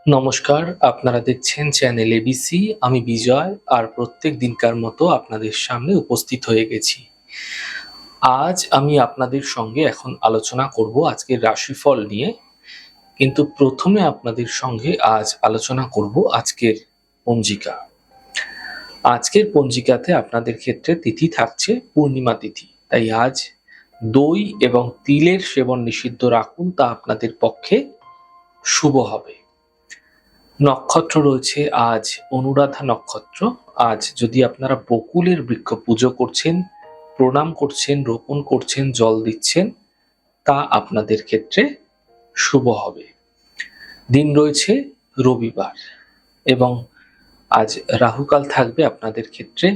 নমস্কার, আপনারা দেখছেন চ্যানেল এবিসি। আমি বিজয় আর প্রত্যেক দিনকার মতো আপনাদের সামনে উপস্থিত হয়ে গেছি। আজ আমি আপনাদের সঙ্গে এখন আলোচনা করব আজকের রাশিফল নিয়ে। কিন্তু প্রথমে আপনাদের সঙ্গে আজ আলোচনা করব আজকের পঞ্জিকা। আজকের পঞ্জিকাতে আপনাদের ক্ষেত্রে তিথি থাকছে পূর্ণিমা তিথি। তাই আজ দই এবং তিলের সেবন নিষিদ্ধ রাখুন, তা আপনাদের পক্ষে শুভ হবে। নক্ষত্র রয়েছে আজ অনুরাধা নক্ষত্র। আজ যদি আপনারা বকুলের বৃক্ষ পুজো করছেন, প্রণাম করছেন, রোপণ করছেন, জল দিচ্ছেন, তা আপনাদের ক্ষেত্রে শুভ হবে। দিন রয়েছে রবিবার এবং আজ রাহুকাল থাকবে আপনাদের ক্ষেত্রে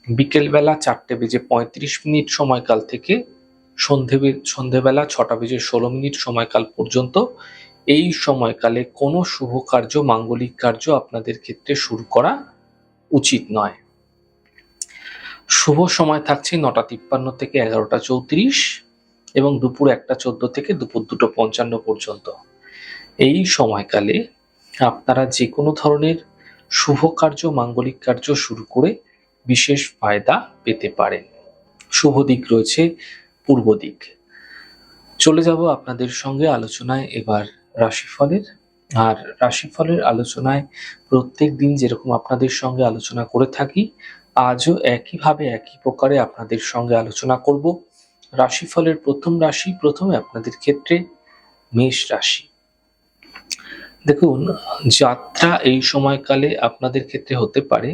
বিকেলবেলা 4:35 সময়কাল থেকে সন্ধেবেলা 6:16 সময়কাল পর্যন্ত। এই সময়কালে কোনো শুভ কার্য, মাঙ্গলিক কার্য আপনাদের ক্ষেত্রে শুরু করা উচিত নয়। শুভ সময় থাকছে 9:53 থেকে 11:34 এবং দুপুর 1:14 থেকে দুপুর 2:55 পর্যন্ত। এই সময়কালে আপনারা যে কোনো ধরনের শুভ কার্য, মাঙ্গলিক কার্য শুরু করে বিশেষ ফায়দা পেতে পারেন। শুভ দিক রয়েছে পূর্ব দিক। চলে যাব আপনাদের সঙ্গে আলোচনায় এবার রাশিফলের। আর রাশিফলের আলোচনায় প্রত্যেক দিন যেরকম আপনাদের সঙ্গে আলোচনা করে থাকি, আজও একইভাবে একই প্রকারে আপনাদের সঙ্গে আলোচনা করব। রাশিফলের প্রথম রাশি, প্রথমে আপনাদের ক্ষেত্রে মেষ রাশি। দেখুন, যাত্রা এই সময়কালে আপনাদের ক্ষেত্রে হতে পারে,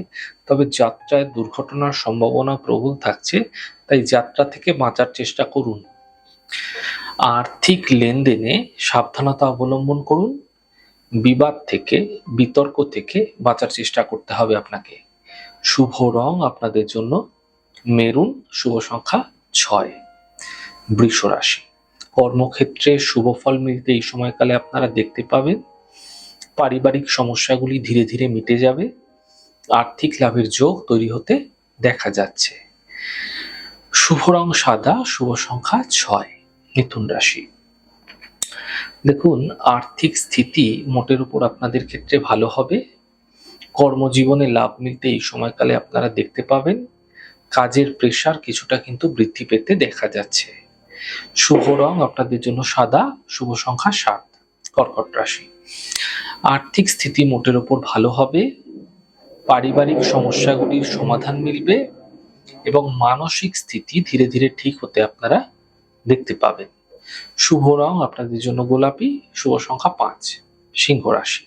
তবে যাত্রায় দুর্ঘটনার সম্ভাবনা প্রবল থাকছে। তাই যাত্রা থেকে বাঁচার চেষ্টা করুন। আর্থিক লেনদেনে সাবধানতা অবলম্বন করুন। বিবাদ থেকে, বিতর্ক থেকে বাঁচার চেষ্টা করতে হবে আপনাকে। শুভ রং আপনাদের জন্য মেরুন, শুভ সংখ্যা 6। বৃষ রাশি। কর্মক্ষেত্রে শুভ ফল মিলতে এই সময়কালে আপনারা দেখতে পাবেন। পারিবারিক সমস্যাগুলি ধীরে ধীরে মিটে যাবে। আর্থিক লাভের যোগ তৈরি হতে দেখা যাচ্ছে। শুভ রং সাদা, শুভ সংখ্যা 6। মিথুন রাশি। দেখুন, আর্থিক স্থিতি মোটের উপর আপনাদের ক্ষেত্রে ভালো হবে। কর্মজীবনে লাভ মিলতে এই সময়কালে আপনারা দেখতে পাবেন। কাজের প্রেসার কিছুটা কিন্তু বৃদ্ধি পেতে দেখা যাচ্ছে। শুভ রং আপনাদের জন্য সাদা, শুভ সংখ্যা 7। কর্কট রাশি। আর্থিক স্থিতি মোটের উপর ভালো হবে। পারিবারিক সমস্যাগুলির সমাধান মিলবে এবং মানসিক স্থিতি ধীরে ধীরে ঠিক হতে আপনারা দেখতে পাবেন। শুভ রং আপনাদের জন্য গোলাপি, শুভ সংখ্যা 5। সিংহ রাশি।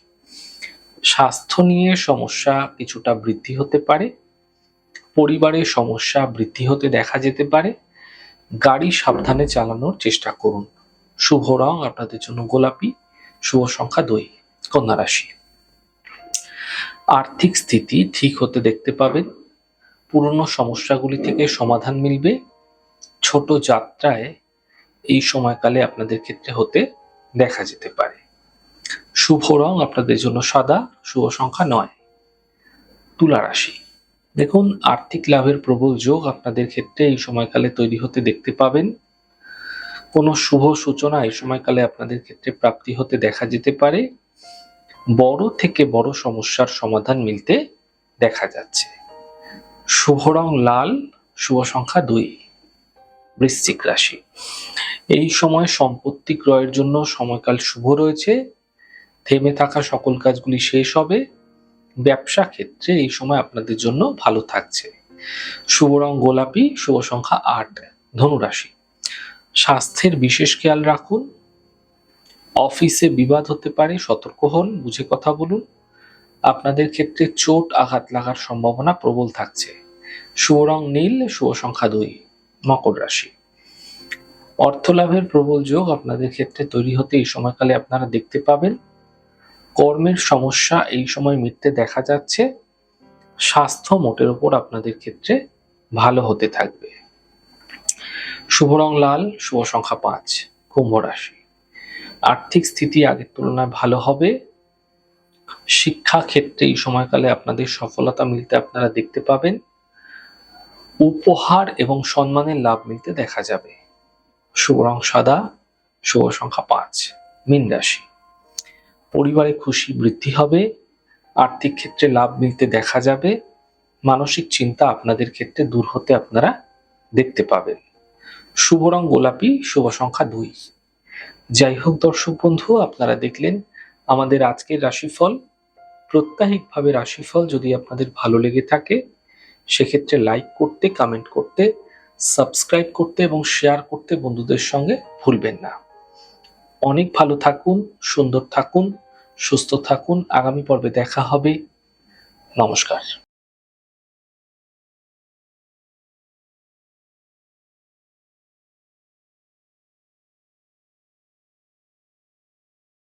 স্বাস্থ্য নিয়ে সমস্যা কিছুটা বৃদ্ধি হতে পারে। পরিবারের সমস্যা বৃদ্ধি হতে দেখা যেতে পারে। গাড়ি সাবধানে চালানোর চেষ্টা করুন। শুভ রং আপনাদের জন্য গোলাপি, শুভ সংখ্যা 2। কন্যা রাশি। আর্থিক স্থিতি ঠিক হতে দেখতে পাবেন। পুরনো সমস্যাগুলি থেকে সমাধান মিলবে। ছোট যাত্রায় এই সময়কালে আপনাদের ক্ষেত্রে হতে দেখা যেতে পারে। শুভ রং আপনাদের জন্য সাদা, শুভ সংখ্যা 9। তুলা রাশি। দেখুন, আর্থিক লাভের প্রবল যোগ আপনাদের ক্ষেত্রে এই সময়কালে তৈরি হতে দেখতে পাবেন। কোনো শুভ সূচনা এই সময়কালে আপনাদের ক্ষেত্রে প্রাপ্তি হতে দেখা যেতে পারে। বড় থেকে বড় সমস্যার সমাধান মিলতে দেখা যাচ্ছে। শুভ রং লাল, শুভ সংখ্যা 2। বৃশ্চিক রাশি। এই সময় সম্পত্তি ক্রয়ের জন্য সময়কাল শুভ রয়েছে। থেমে থাকা সকল কাজগুলি শেষ হবে। ব্যবসা ক্ষেত্রে এই সময় আপনাদের জন্য ভালো থাকছে। শুভ রং গোলাপি, শুভ সংখ্যা 8। ধনু রাশি। স্বাস্থ্যের বিশেষ খেয়াল রাখুন। অফিসে বিবাদ হতে পারে, সতর্ক হন, বুঝে কথা বলুন। আপনাদের ক্ষেত্রে চোট আঘাত লাগার সম্ভাবনা প্রবল থাকছে। শুভ রং নীল, শুভ সংখ্যা 2। মকর রাশি। অর্থ লাভের প্রবল যোগ আপনাদের ক্ষেত্রে তৈরি হতে এই সময়কালে আপনারা দেখতে পাবেন। কর্মের সমস্যা এই সময় মিটতে দেখা যাচ্ছে। স্বাস্থ্য মোটের উপর আপনাদের ক্ষেত্রে ভালো হতে থাকবে। শুভ রং লাল, শুভ সংখ্যা 5। কুম্ভ রাশি। আর্থিক স্থিতি আগের তুলনায় ভালো হবে। শিক্ষা ক্ষেত্রে এই সময়কালে আপনাদের সফলতা মিলতে আপনারা দেখতে পাবেন। উপহার এবং সম্মানের লাভ মিলতে দেখা যাবে। শুভ রং সাদা, শুভ সংখ্যা 5। মীন রাশি। পরিবারে খুশি বৃদ্ধি হবে, আর্থিক ক্ষেত্রে লাভ মিলতে দেখা যাবে, মানসিক চিন্তা আপনাদের ক্ষেত্রে দূর হতে আপনারা দেখতে পাবেন। শুভ রং গোলাপি, শুভ সংখ্যা 2। যাই হোক দর্শক বন্ধু, আপনারা দেখলেন আমাদের আজকের রাশিফল। প্রত্যাহিকভাবে রাশিফল যদি আপনাদের ভালো লেগে থাকে সেক্ষেত্রে লাইক করতে, কমেন্ট করতে, সাবস্ক্রাইব করতে এবং শেয়ার করতে বন্ধুদের সঙ্গে ভুলবেন না। অনেক ভালো থাকুন, সুন্দর থাকুন, সুস্থ থাকুন। আগামী পর্বে দেখা হবে। নমস্কার।